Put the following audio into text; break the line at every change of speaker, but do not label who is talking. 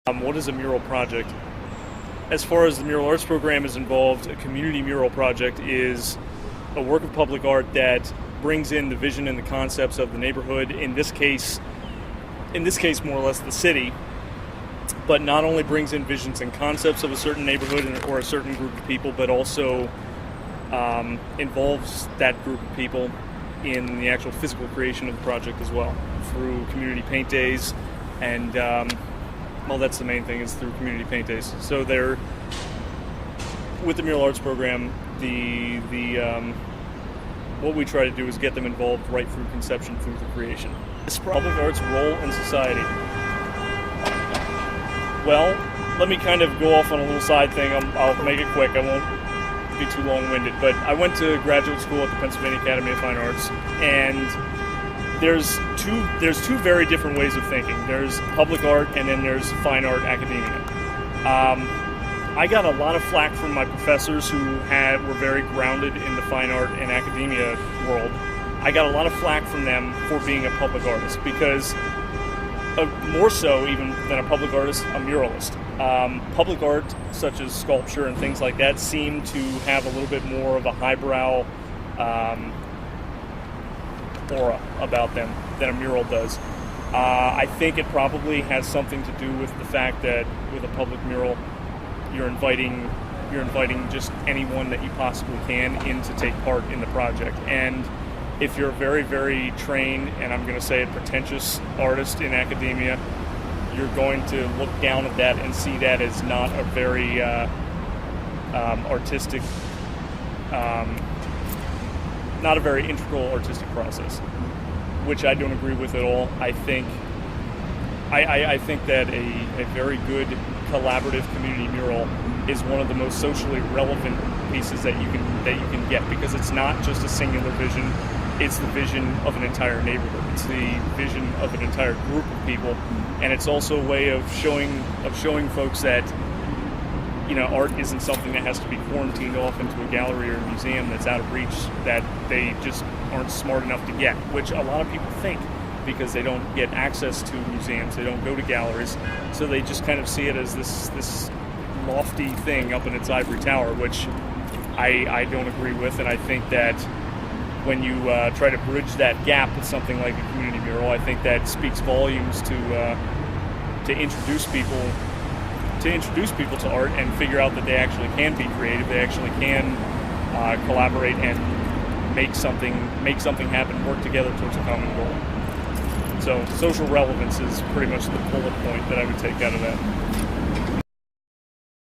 What is a mural project? As far as the Mural Arts program is involved, a community mural project is a work of public art that brings in the vision and the concepts of the neighborhood, in this case more or less the city, but not only brings in visions and concepts of a certain neighborhood or a certain group of people, but also involves that group of people in the actual physical creation of the project as well, through community paint days, and well, that's the main thing, is through community paint days. So with the Mural Arts program, what we try to do is get them involved right through conception through the creation. This public arts role in society. Well, let me kind of go off on a little side thing. I'll make it quick. I won't be too long-winded. But I went to graduate school at the Pennsylvania Academy of Fine Arts, and there's two very different ways of thinking. There's public art, and then there's fine art academia. I got a lot of flack from my professors who were very grounded in the fine art and academia world. I got a lot of flack from them for being a public artist, because more so even than a public artist, a muralist. Public art, such as sculpture and things like that, seem to have a little bit more of a highbrow aura about them than a mural does. I think it probably has something to do with the fact that with a public mural, you're inviting just anyone that you possibly can in to take part in the project. And if you're a very, very trained, and I'm going to say a pretentious artist in academia, you're going to look down at that and see that as not a very artistic, not a very integral artistic process, which I don't agree with at all. I think that a very good collaborative community mural is one of the most socially relevant pieces that you can get, because it's not just a singular vision. It's the vision of an entire neighborhood. It's the vision of an entire group of people, and it's also a way of showing folks that, you know, art isn't something that has to be quarantined off into a gallery or a museum that's out of reach, that they just aren't smart enough to get, which a lot of people think, because they don't get access to museums, they don't go to galleries, so they just kind of see it as this lofty thing up in its ivory tower, which I don't agree with. And I think that when you try to bridge that gap with something like a community mural, I think that speaks volumes to introduce people to art and figure out that they actually can be creative, they actually can collaborate and make something happen, work together towards a common goal. So social relevance is pretty much the bullet point that I would take out of that.